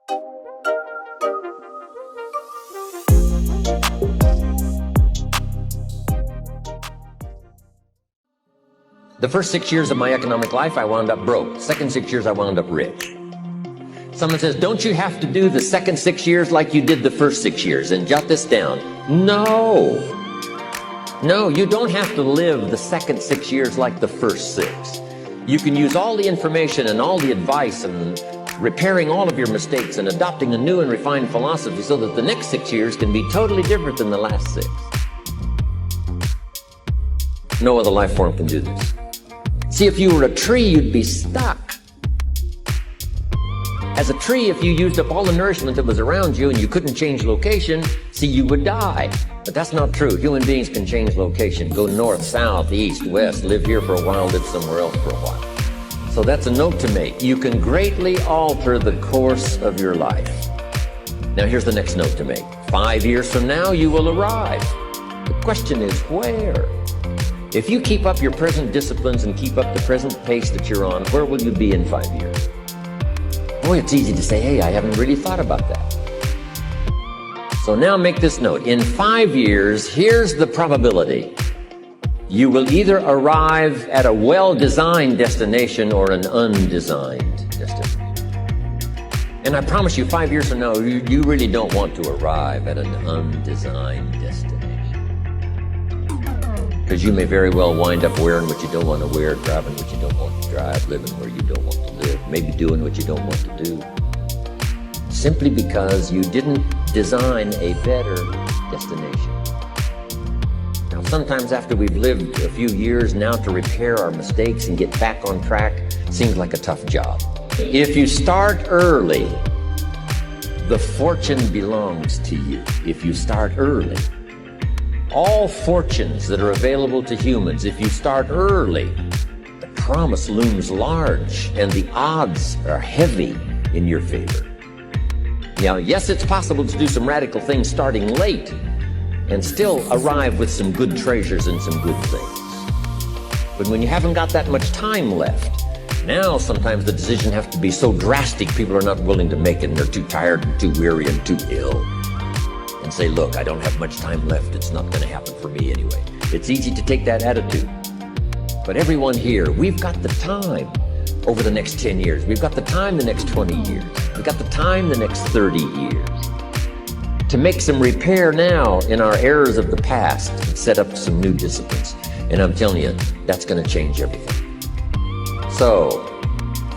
The first 6 years of my economic life, I wound up broke. Second 6 years, I wound up rich. Someone says, don't you have to do the second 6 years like you did the first 6 years? And jot this down. No. No, you don't have to live the second 6 years like the first 6. You can use all the information and all the advice and repairing all of your mistakes and adopting a new and refined philosophy so that the next 6 years can be totally different than the last 6. No other life form can do this. See, if you were a tree, you'd be stuck. As a tree, if you used up all the nourishment that was around you and you couldn't change location, see, you would die. But that's not true. Human beings can change location, go north, south, east, west, live here for a while, live somewhere else for a while. So that's a note to make. You can greatly alter the course of your life. Now here's the next note to make. 5 years from now, you will arrive. The question is where? If you keep up your present disciplines and keep up the present pace that you're on, where will you be in 5 years? Boy, it's easy to say, hey, I haven't really thought about that. So now make this note. In 5 years, here's the probability. You will either arrive at a well-designed destination or an undesigned destination. And I promise you, 5 years from now, you really don't want to arrive at an undesigned destination. Because you may very well wind up wearing what you don't want to wear, driving what you don't want to drive, living where you don't want to live, maybe doing what you don't want to do. Simply because you didn't design a better destination. Now, sometimes after we've lived a few years now to repair our mistakes and get back on track seems like a tough job. If you start early, the fortune belongs to you. If you start early, all fortunes that are available to humans, if you start early, the promise looms large and the odds are heavy in your favor. Now, yes, it's possible to do some radical things starting late and still arrive with some good treasures and some good things. But when you haven't got that much time left, now sometimes the decision has to be so drastic people are not willing to make it and they're too tired and too weary and too ill. And say, look, I don't have much time left. It's not going to happen for me anyway. It's easy to take that attitude. But everyone here, we've got the time over the next 10 years. We've got the time the next 20 years. We've got the time the next 30 years to make some repair now in our errors of the past and set up some new disciplines. And I'm telling you, that's going to change everything. So,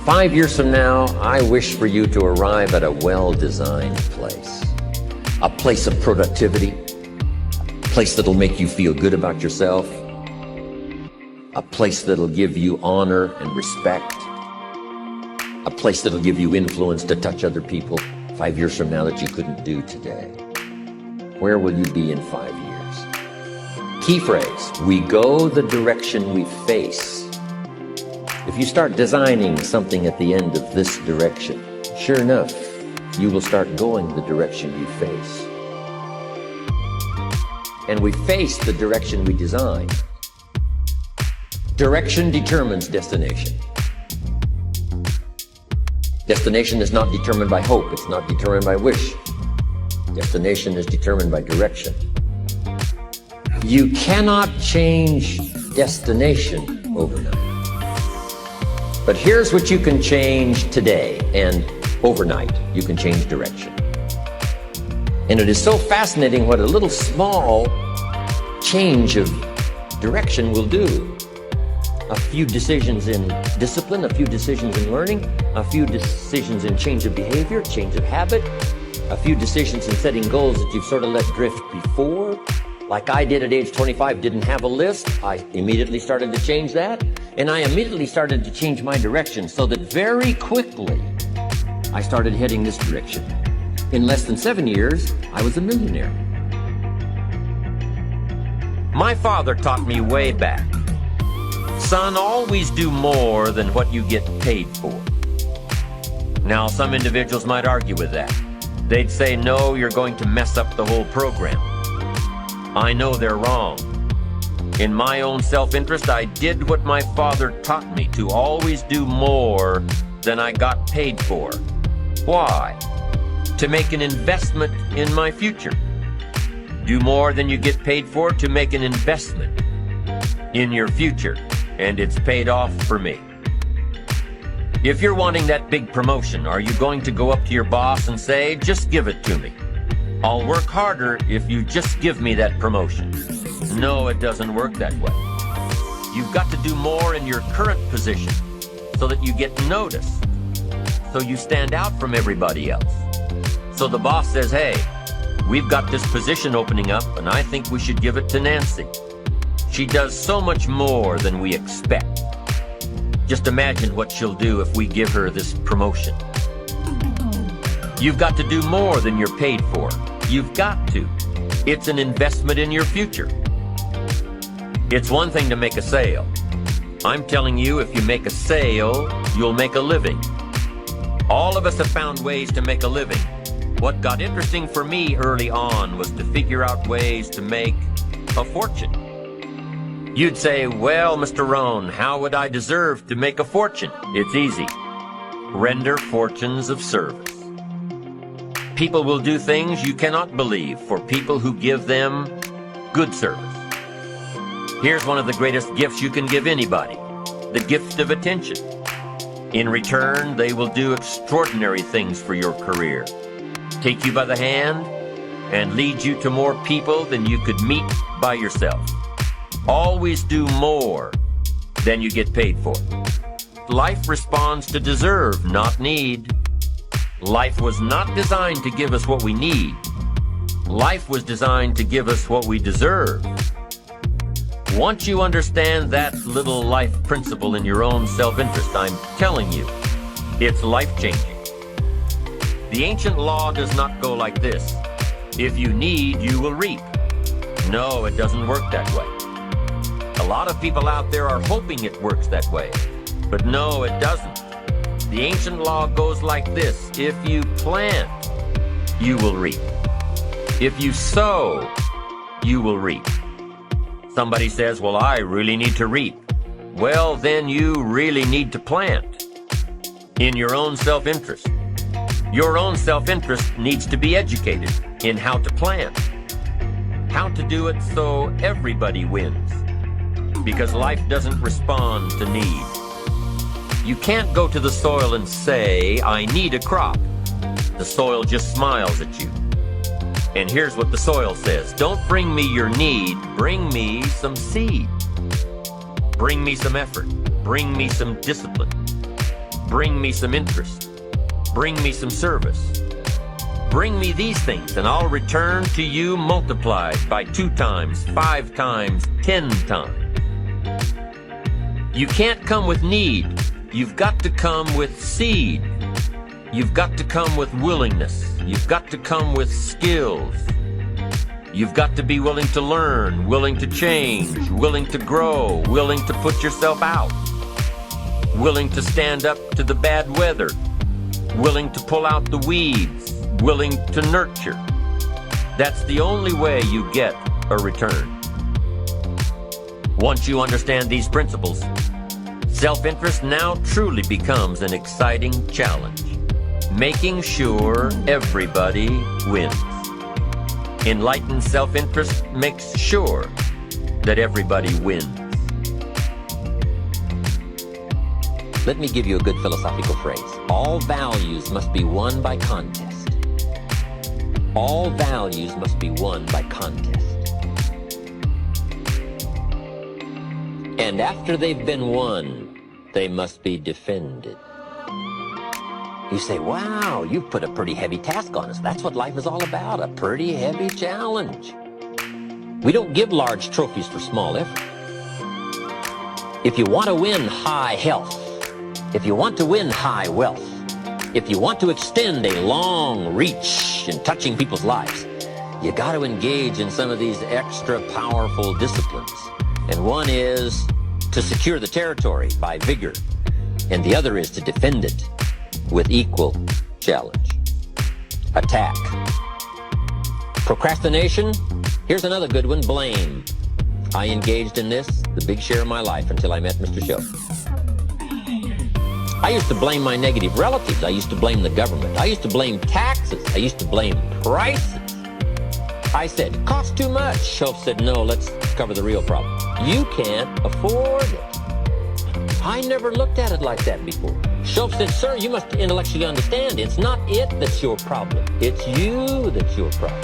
5 years from now, I wish for you to arrive at a well-designed place. A place of productivity, a place that'll make you feel good about yourself, a place that'll give you honor and respect, a place that'll give you influence to touch other people 5 years from now that you couldn't do today. Where will you be in 5 years? Key phrase, we go the direction we face. If you start designing something at the end of this direction, sure enough, you will start going the direction you face. And we face the direction we design. Direction determines destination. Destination is not determined by hope. It's not determined by wish. Destination is determined by direction. You cannot change destination overnight. But here's what you can change today and overnight. You can change direction. And it is so fascinating what a little small change of direction will do. A few decisions in discipline, a few decisions in learning, a few decisions in change of behavior, change of habit, a few decisions in setting goals that you've sort of let drift before. Like I did at age 25, didn't have a list. I immediately started to change that. And I immediately started to change my direction so that very quickly I started heading this direction. In less than 7 years, I was a millionaire. My father taught me way back, son, always do more than what you get paid for. Now, some individuals might argue with that. They'd say, no, you're going to mess up the whole program. I know they're wrong. In my own self-interest, I did what my father taught me, to always do more than I got paid for. Why? to make an investment in my future. Do more than you get paid for to make an investment in your future, and it's paid off for me. If you're wanting that big promotion, are you going to go up to your boss and say, just give it to me? I'll work harder if you just give me that promotion. No, it doesn't work that way. You've got to do more in your current position so that you get noticed, so you stand out from everybody else. So the boss says, hey, we've got this position opening up, and I think we should give it to Nancy. She does so much more than we expect. Just imagine what she'll do if we give her this promotion. You've got to do more than you're paid for. You've got to. It's an investment in your future. It's one thing to make a sale. I'm telling you, if you make a sale, you'll make a living. All of us have found ways to make a living. What got interesting for me early on was to figure out ways to make a fortune. You'd say, well, Mr. Rohn, how would I deserve to make a fortune? It's easy. Render fortunes of service. People will do things you cannot believe for people who give them good service. Here's one of the greatest gifts you can give anybody, the gift of attention. In return, they will do extraordinary things for your career. Take you by the hand and lead you to more people than you could meet by yourself. Always do more than you get paid for. Life responds to deserve, not need. Life was not designed to give us what we need. Life was designed to give us what we deserve. Once you understand that little life principle in your own self-interest, I'm telling you, it's life-changing. The ancient law does not go like this. If you need, you will reap. No, it doesn't work that way. A lot of people out there are hoping it works that way, but no, it doesn't. The ancient law goes like this. If you plant, you will reap. If you sow, you will reap. Somebody says, well, I really need to reap. Well, then you really need to plant in your own self-interest. Your own self-interest needs to be educated in how to plant, how to do it so everybody wins, because life doesn't respond to need. You can't go to the soil and say, I need a crop. The soil just smiles at you. And here's what the soil says. Don't bring me your need, bring me some seed. Bring me some effort. Bring me some discipline. Bring me some interest. Bring me some service. Bring me these things, and I'll return to you multiplied by 2 times, 5 times, 10 times. You can't come with need. You've got to come with seed. You've got to come with willingness. You've got to come with skills. You've got to be willing to learn, willing to change, willing to grow, willing to put yourself out, willing to stand up to the bad weather, willing to pull out the weeds, willing to nurture. That's the only way you get a return. Once you understand these principles, self-interest now truly becomes an exciting challenge, making sure everybody wins. Enlightened self-interest makes sure that everybody wins. Let me give you a good philosophical phrase. All values must be won by contest. All values must be won by contest. And after they've been won, they must be defended. You say, wow, you've put a pretty heavy task on us. That's what life is all about, a pretty heavy challenge. We don't give large trophies for small effort. If you want to win high health, if you want to win high wealth, if you want to extend a long reach in touching people's lives, you got to engage in some of these extra powerful disciplines. And one is to secure the territory by vigor, and the other is to defend it with equal challenge. Attack. Procrastination. Here's another good one, blame. I engaged in this the big share of my life until I met Mr. Show. I used to blame my negative relatives. I used to blame the government. I used to blame taxes. I used to blame prices. I said, cost too much. Shelf said, no, let's cover the real problem. You can't afford it. I never looked at it like that before. Shelf said, sir, you must intellectually understand. It's not it that's your problem. It's you that's your problem.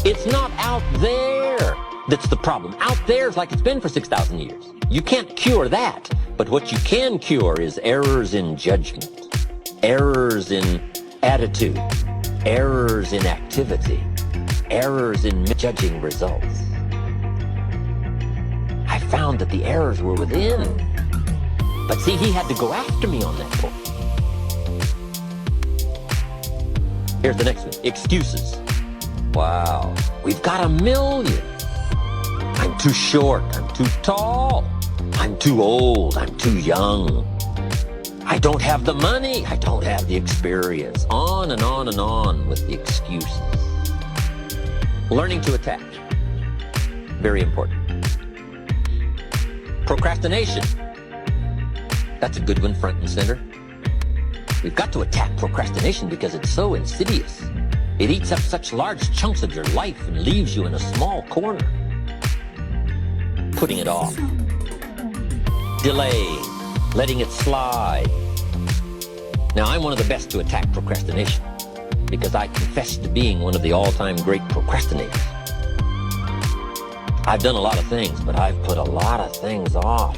It's not out there that's the problem. Out there is like it's been for 6,000 years. You can't cure that. But what you can cure is errors in judgment, errors in attitude, errors in activity, errors in judging results. I found that the errors were within. But see, he had to go after me on that point. Here's the next one. Excuses. Wow. We've got 1,000,000. I'm too short. I'm too tall. I'm too old. I'm too young. I don't have the money. I don't have the experience. On and on and on with the excuses. Learning to attack. Very important. Procrastination. That's a good one, front and center. We've got to attack procrastination because it's so insidious. It eats up such large chunks of your life and leaves you in a small corner. Putting it off. Delaying. Letting it slide. Now, I'm one of the best to attack procrastination because I confess to being one of the all-time great procrastinators. I've done a lot of things, but I've put a lot of things off.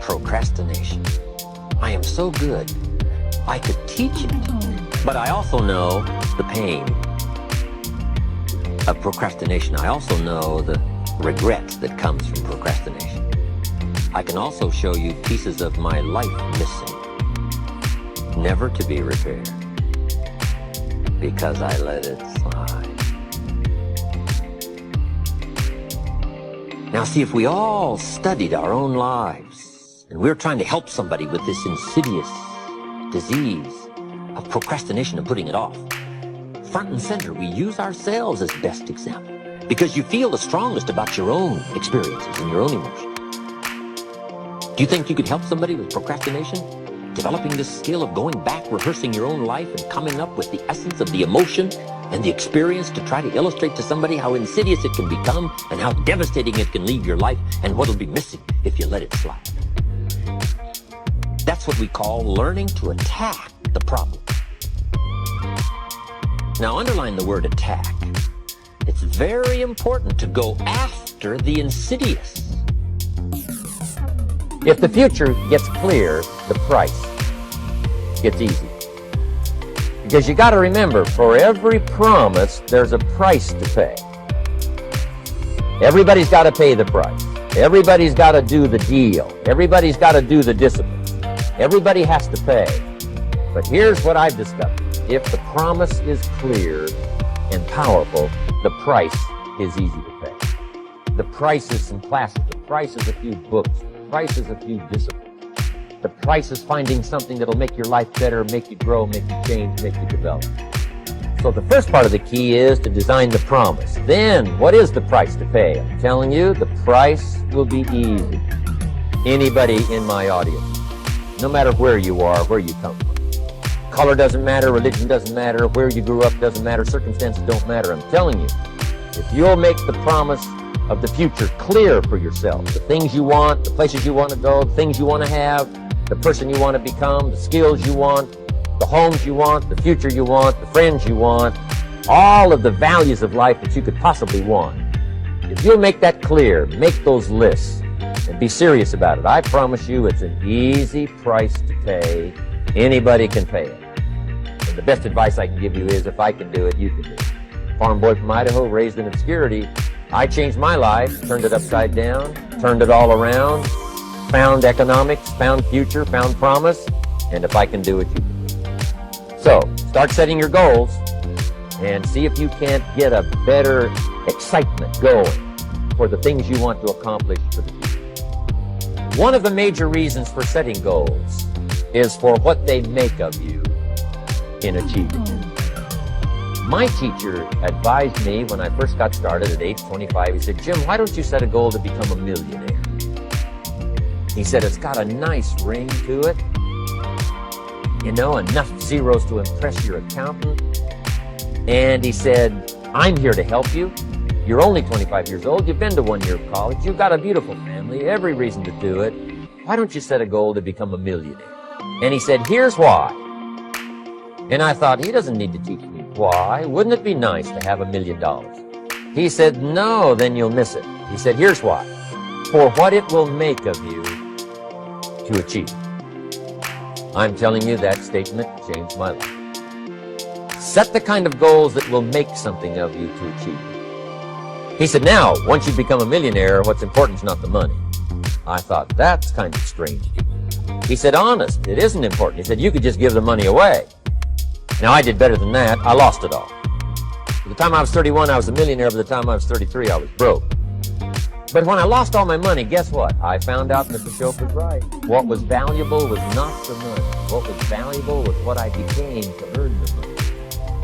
Procrastination. I am so good. I could teach it. But I also know the pain of procrastination. I also know the regret that comes from procrastination. I can also show you pieces of my life missing, never to be repaired, because I let it slide. Now see, if we all studied our own lives, and we're trying to help somebody with this insidious disease of procrastination and putting it off, front and center, we use ourselves as best example, because you feel the strongest about your own experiences and your own emotions. Do you think you could help somebody with procrastination? Developing this skill of going back, rehearsing your own life, and coming up with the essence of the emotion and the experience to try to illustrate to somebody how insidious it can become and how devastating it can leave your life and what'll be missing if you let it slide. That's what we call learning to attack the problem. Now, underline the word attack. It's very important to go after the insidious. If the future gets clear, the price gets easy. Because you got to remember, for every promise, there's a price to pay. Everybody's got to pay the price. Everybody's got to do the deal. Everybody's got to do the discipline. Everybody has to pay. But here's what I've discovered. If the promise is clear and powerful, the price is easy to pay. The price is some classes. The price is a few books. The price is a few disciplines. The price is finding something that'll make your life better, make you grow, make you change, make you develop. So the first part of the key is to design the promise. Then, what is the price to pay? I'm telling you, the price will be easy. Anybody in my audience, no matter where you are, where you come from. Color doesn't matter, religion doesn't matter, where you grew up doesn't matter, circumstances don't matter. I'm telling you, if you'll make the promise of the future clear for yourself, the things you want, the places you want to go, the things you want to have, the person you want to become, the skills you want, the homes you want, the future you want, the friends you want, all of the values of life that you could possibly want. If you'll make that clear, make those lists, and be serious about it, I promise you it's an easy price to pay. Anybody can pay it. And the best advice I can give you is, if I can do it, you can do it. Farm boy from Idaho, raised in obscurity. I changed my life, turned it upside down, turned it all around, found economics, found future, found promise, and if I can do it, you can do it. So, start setting your goals and see if you can't get a better excitement going for the things you want to accomplish for the future. One of the major reasons for setting goals is for what they make of you in achieving it. My teacher advised me when I first got started at age 25. He said, Jim, why don't you set a goal to become a millionaire? He said, it's got a nice ring to it. You know, enough zeros to impress your accountant. And he said, I'm here to help you. You're only 25 years old. You've been to 1 year of college. You've got a beautiful family, every reason to do it. Why don't you set a goal to become a millionaire? And he said, here's why. And I thought, he doesn't need to teach me why. Wouldn't it be nice to have $1 million? He said, no, then you'll miss it. He said, here's why. For what it will make of you to achieve. I'm telling you, that statement changed my life. Set the kind of goals that will make something of you to achieve. He said, now, once you become a millionaire, what's important is not the money. I thought, that's kind of strange. He said, honest, it isn't important. He said, you could just give the money away. Now, I did better than that. I lost it all. By the time I was 31, I was a millionaire. By the time I was 33, I was broke. But when I lost all my money, guess what? I found out Mr. Shope was right. What was valuable was not the money. What was valuable was what I became to earn the money.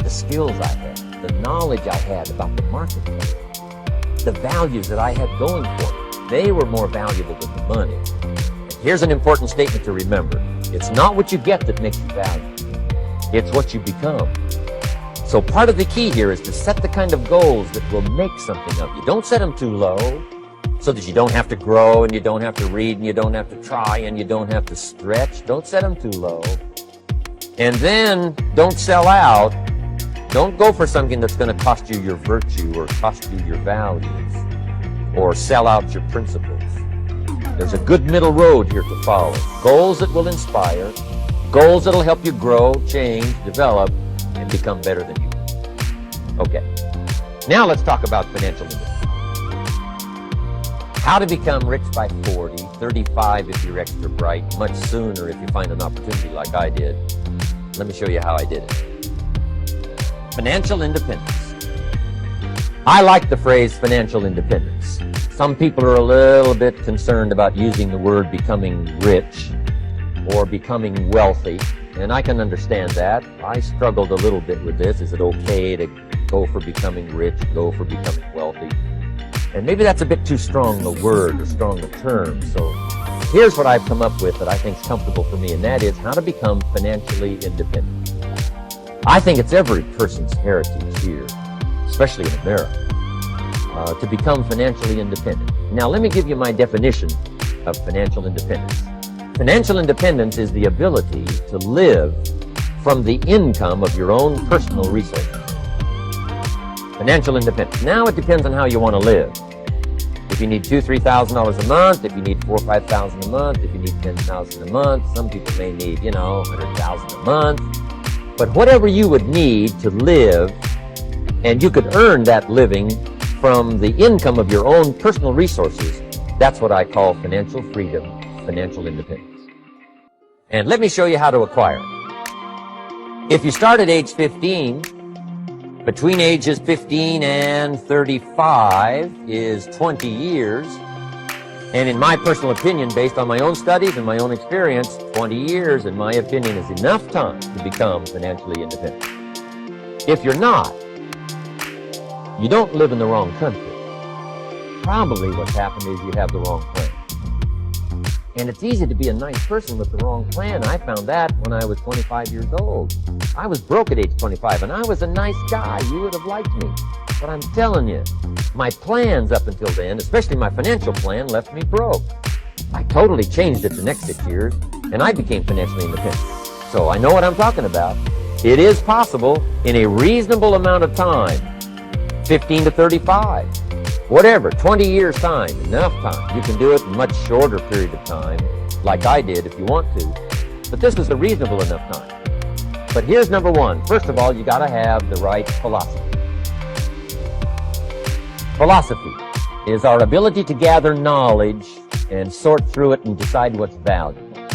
The skills I had, the knowledge I had about the marketplace, the values that I had going for me. They were more valuable than the money. And here's an important statement to remember. It's not what you get that makes you valuable. It's what you become. So part of the key here is to set the kind of goals that will make something of you. Don't set them too low so that you don't have to grow and you don't have to read and you don't have to try and you don't have to stretch. Don't set them too low. And then don't sell out. Don't go for something that's going to cost you your virtue or cost you your values or sell out your principles. There's a good middle road here to follow. Goals that will inspire. Goals that will help you grow, change, develop, and become better than you. Okay. Now let's talk about financial independence. How to become rich by 40, 35 if you're extra bright, much sooner if you find an opportunity like I did. Let me show you how I did it. Financial independence. I like the phrase financial independence. Some people are a little bit concerned about using the word becoming rich or becoming wealthy, and I can understand that. I struggled a little bit with this. Is it okay to go for becoming rich, go for becoming wealthy? And maybe that's a bit too strong a word or strong a term. So here's what I've come up with that I think is comfortable for me, and that is how to become financially independent. I think it's every person's heritage here, especially in America, to become financially independent. Now, let me give you my definition of financial independence. Financial independence is the ability to live from the income of your own personal resources. Financial independence. Now it depends on how you want to live. If you need $2,000, $3,000 a month, if you need $4,000 or $5,000 a month, if you need $10,000 a month, some people may need, $100,000 a month. But whatever you would need to live, and you could earn that living from the income of your own personal resources, that's what I call financial freedom, financial independence. And let me show you how to acquire it. If you start at age 15, between ages 15 and 35 is 20 years. And in my personal opinion, based on my own studies and my own experience, 20 years, in my opinion, is enough time to become financially independent. If you're not, you don't live in the wrong country. Probably what's happened is you have the wrong plan. And it's easy to be a nice person with the wrong plan. I found that when I was 25 years old. I was broke at age 25, and I was a nice guy. You would have liked me. But I'm telling you, my plans up until then, especially my financial plan, left me broke. I totally changed it the next 6 years, and I became financially independent. So I know what I'm talking about. It is possible in a reasonable amount of time, 15 to 35. Whatever, 20 years time, enough time. You can do it in a much shorter period of time, like I did if you want to. But this was a reasonable enough time. But here's number one. First of all, you got to have the right philosophy. Philosophy is our ability to gather knowledge and sort through it and decide what's valuable.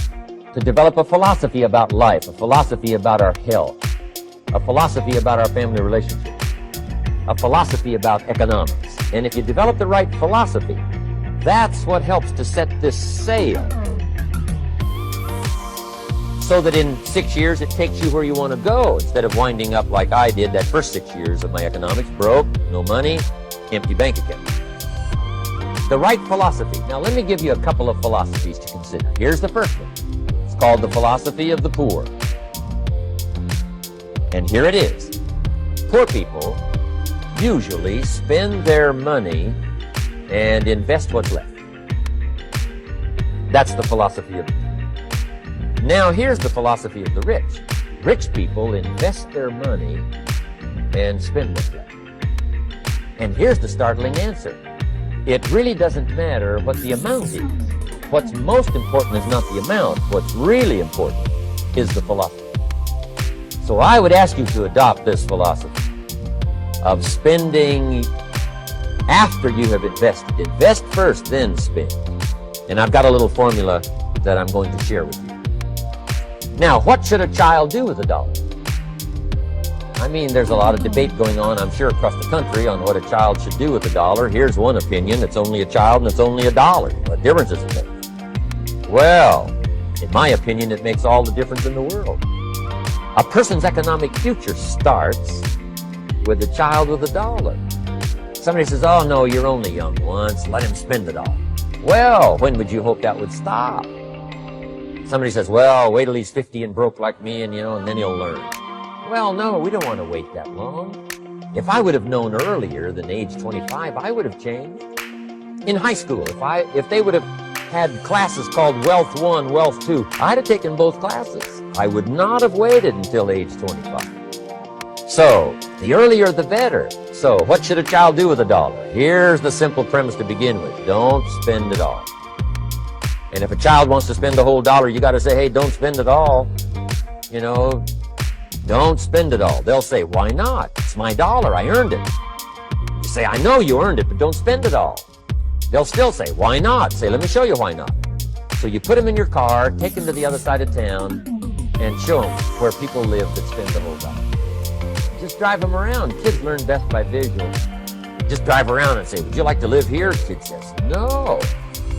To develop a philosophy about life, a philosophy about our health, a philosophy about our family relationships, a philosophy about economics. And if you develop the right philosophy, that's what helps to set this sail. So that in 6 years it takes you where you want to go, instead of winding up like I did that first 6 years of my economics, broke, no money, empty bank account. The right philosophy. Now let me give you a couple of philosophies to consider. Here's the first one. It's called the philosophy of the poor. And here it is. Poor people usually spend their money and invest what's left. That's the philosophy of the poor. Now here's the philosophy of the rich. Rich people invest their money and spend what's left. And here's the startling answer. It really doesn't matter what the amount is. What's most important is not the amount. What's really important is the philosophy. So I would ask you to adopt this philosophy of spending after you have invested. Invest first, then spend. And I've got a little formula that I'm going to share with you. Now, what should a child do with a dollar? I mean, there's a lot of debate going on, I'm sure, across the country on what a child should do with a dollar. Here's one opinion. It's only a child and it's only a dollar. What difference does it make? Well, in my opinion, it makes all the difference in the world. A person's economic future starts with a child with a dollar. Somebody says, oh, no, you're only young once. Let him spend it all. Well, when would you hope that would stop? Somebody says, well, wait till he's 50 and broke like me and then he'll learn. Well, no, we don't want to wait that long. If I would have known earlier than age 25, I would have changed. In high school, if they would have had classes called Wealth 1, Wealth 2, I'd have taken both classes. I would not have waited until age 25. So, the earlier the better. So, what should a child do with a dollar? Here's the simple premise to begin with. Don't spend it all. And if a child wants to spend the whole dollar, you got to say, hey, don't spend it all. Don't spend it all. They'll say, why not? It's my dollar. I earned it. You say, I know you earned it, but don't spend it all. They'll still say, why not? Say, let me show you why not. So you put them in your car, take them to the other side of town, and show them where people live that spend the whole dollar. Just drive them around. Kids learn best by visual. Just drive around and say, would you like to live here? Kid says, no.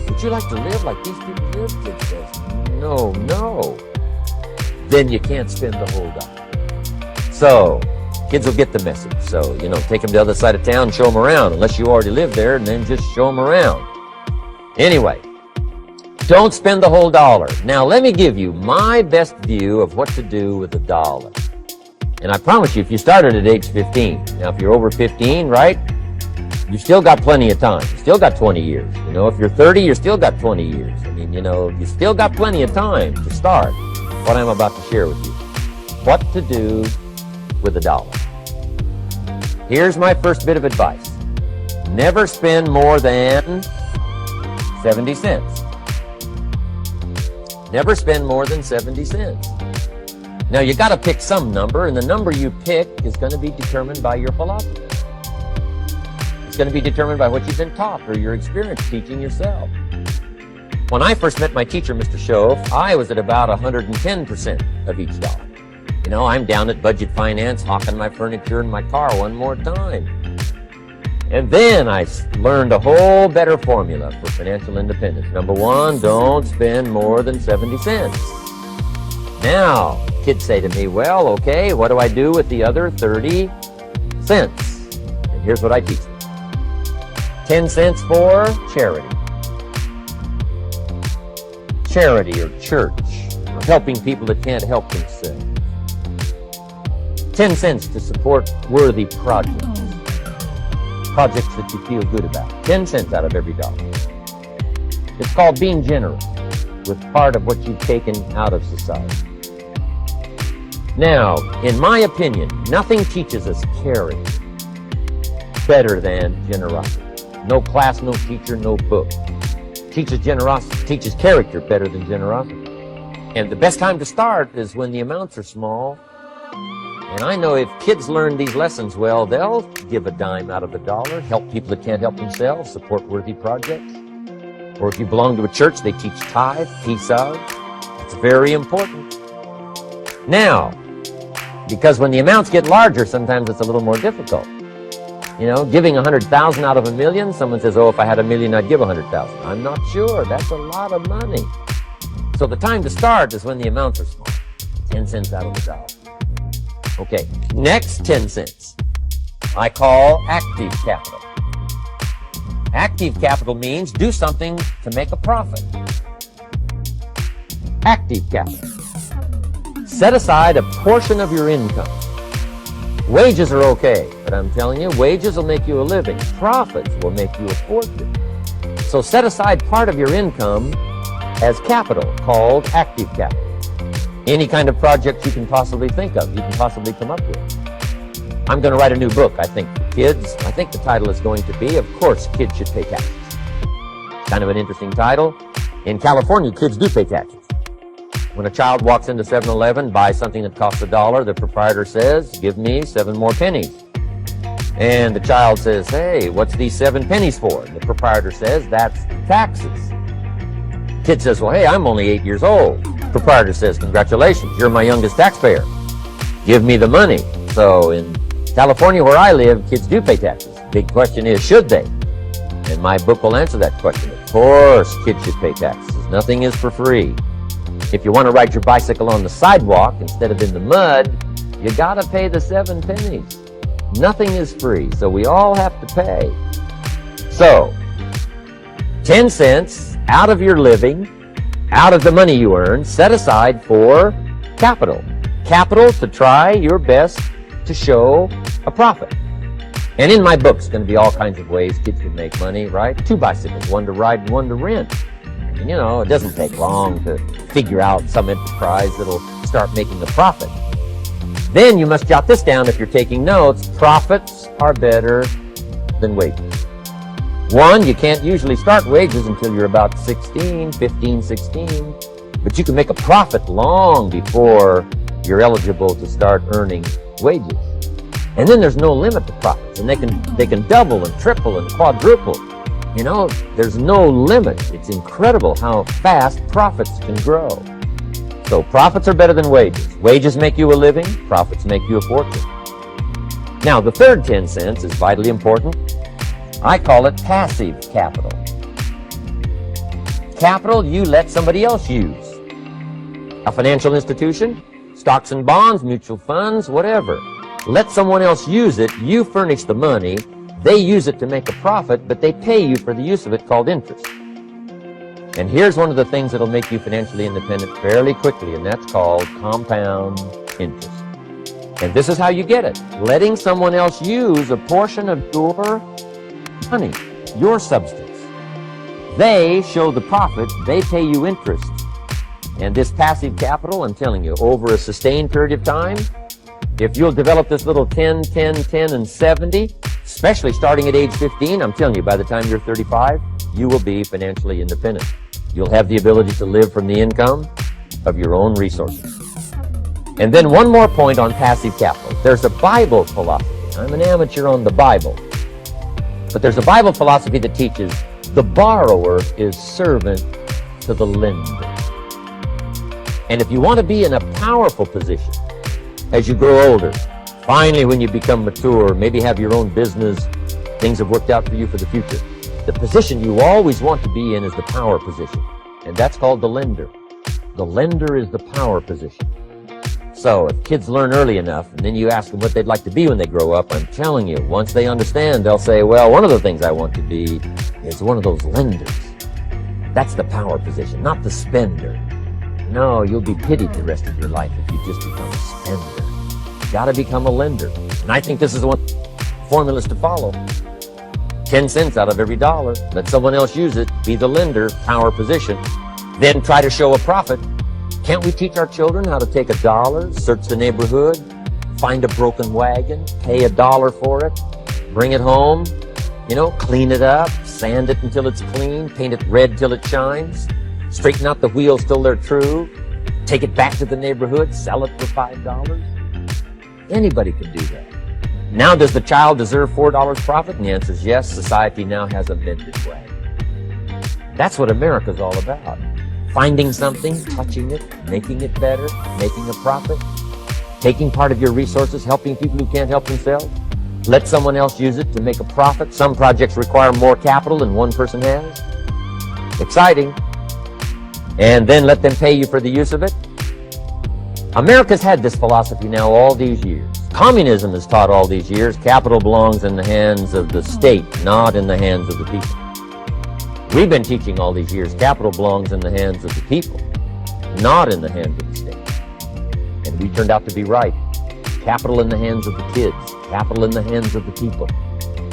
Would you like to live like these people live? Kid says, no. Then you can't spend the whole dollar. So, kids will get the message. So, take them to the other side of town, show them around, unless you already live there, and then just show them around. Anyway, don't spend the whole dollar. Now, let me give you my best view of what to do with a dollar. And I promise you, if you started at age 15, now if you're over 15, right, you still got plenty of time. You still got 20 years. If you're 30, you still got 20 years. I mean, you still got plenty of time to start what I'm about to share with you. What to do with a dollar. Here's my first bit of advice. Never spend more than 70 cents. Never spend more than 70 cents. Now you got to pick some number, and the number you pick is going to be determined by your philosophy. It's going to be determined by what you've been taught or your experience teaching yourself. When I first met my teacher, Mr. Shove, I was at about 110% of each dollar. I'm down at Budget Finance, hawking my furniture in my car one more time. And then I learned a whole better formula for financial independence. Number one, don't spend more than 70 cents. Now, kids say to me, well, okay, what do I do with the other 30 cents? And here's what I teach them. 10 cents for charity. Charity or church, or helping people that can't help themselves. 10 cents to support worthy projects that you feel good about. 10 cents out of every dollar. It's called being generous with part of what you've taken out of society. Now, in my opinion, nothing teaches us caring better than generosity. No class, no teacher, no book teaches generosity, teaches character better than generosity. And the best time to start is when the amounts are small. And I know if kids learn these lessons well, they'll give a dime out of a dollar, help people that can't help themselves, support worthy projects. Or if you belong to a church, they teach tithe, peace of. It's very important. Now, because when the amounts get larger, sometimes it's a little more difficult. Giving 100,000 out of $1 million, someone says, oh, if I had $1 million, I'd give 100,000. I'm not sure. That's a lot of money. So the time to start is when the amounts are small. 10 cents out of the dollar. Okay, next 10 cents I call active capital. Active capital means do something to make a profit. Active capital. Set aside a portion of your income. Wages are okay, but I'm telling you, wages will make you a living. Profits will make you a fortune. So set aside part of your income as capital, called active capital. Any kind of project you can possibly think of, you can possibly come up with. I'm going to write a new book, I think, for kids. I think the title is going to be, Of Course Kids Should Pay Taxes. Kind of an interesting title. In California, kids do pay taxes. When a child walks into 7-Eleven, buys something that costs $1, the proprietor says, give me 7 more pennies. And the child says, hey, what's these 7 pennies for? And the proprietor says, that's taxes. Kid says, well, hey, I'm only 8 years old. Proprietor says, congratulations, you're my youngest taxpayer. Give me the money. So in California, where I live, kids do pay taxes. Big question is, should they? And my book will answer that question. Of course, kids should pay taxes. Nothing is for free. If you want to ride your bicycle on the sidewalk instead of in the mud, you gotta pay the 7 pennies. Nothing is free, so we all have to pay. So, 10 cents out of your living, out of the money you earn, set aside for capital. Capital to try your best to show a profit. And in my book, it's going to be all kinds of ways kids can make money, right? 2 bicycles, one to ride and one to rent. And you know, it doesn't take long to figure out some enterprise that'll start making a profit. Then you must jot this down if you're taking notes. Profits are better than wages. 1, you can't usually start wages until you're about 16, 15, 16. But you can make a profit long before you're eligible to start earning wages. And then there's no limit to profits. And they can double and triple and quadruple. You know, there's no limit. It's incredible how fast profits can grow. So profits are better than wages. Wages make you a living. Profits make you a fortune. Now, the third 10 cents is vitally important. I call it passive capital. Capital you let somebody else use. A financial institution, stocks and bonds, mutual funds, whatever. Let someone else use it. You furnish the money. They use it to make a profit, but they pay you for the use of it, called interest. And here's one of the things that'll make you financially independent fairly quickly, and that's called compound interest. And this is how you get it. Letting someone else use a portion of your money, your substance. They show the profit, they pay you interest. And this passive capital, I'm telling you, over a sustained period of time, if you'll develop this little 10, 10, 10, and 70, especially starting at age 15, I'm telling you, by the time you're 35, you will be financially independent. You'll have the ability to live from the income of your own resources. And then one more point on passive capital. There's a Bible philosophy. I'm an amateur on the Bible. But there's a Bible philosophy that teaches the borrower is servant to the lender. And if you want to be in a powerful position as you grow older, finally when you become mature, maybe have your own business, things have worked out for you for the future, the position you always want to be in is the power position. And that's called the lender. The lender is the power position. So if kids learn early enough, and then you ask them what they'd like to be when they grow up, I'm telling you, once they understand, they'll say, well, one of the things I want to be is one of those lenders. That's the power position, not the spender. No, you'll be pitied the rest of your life if you just become a spender. You gotta become a lender. And I think this is one formulas to follow. 10 cents out of every dollar. Let someone else use it. Be the lender, power position. Then try to show a profit. Can't we teach our children how to take $1, search the neighborhood, find a broken wagon, pay $1 for it, bring it home, you know, clean it up, sand it until it's clean, paint it red till it shines, straighten out the wheels till they're true, take it back to the neighborhood, sell it for $5? Anybody can do that. Now, does the child deserve $4 profit? And the answer is yes. Society now has a mended way. That's what America's all about. Finding something, touching it, making it better, making a profit, taking part of your resources, helping people who can't help themselves. Let someone else use it to make a profit. Some projects require more capital than one person has. Exciting. And then let them pay you for the use of it. America's had this philosophy now all these years. Communism has taught all these years capital belongs in the hands of the state, not in the hands of the people. We've been teaching all these years capital belongs in the hands of the people, not in the hands of the state. And we turned out to be right. Capital in the hands of the kids, capital in the hands of the people.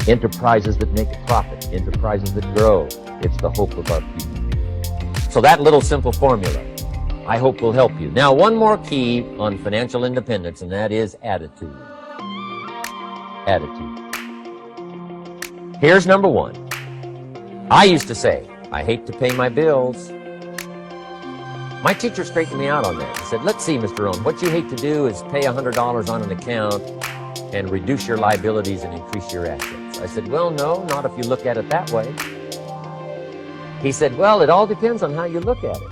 Enterprises that make a profit, enterprises that grow. It's the hope of our people. So that little simple formula, I hope, will help you. Now, one more key on financial independence, and that is attitude. Attitude. Here's number one. I used to say, I hate to pay my bills. My teacher straightened me out on that. He said, let's see, Mr. Rohn, what you hate to do is pay $100 on an account and reduce your liabilities and increase your assets. I said, well, no, not if you look at it that way. He said, well, it all depends on how you look at it.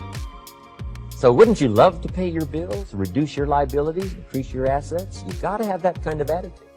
So wouldn't you love to pay your bills, reduce your liabilities, increase your assets? You've got to have that kind of attitude.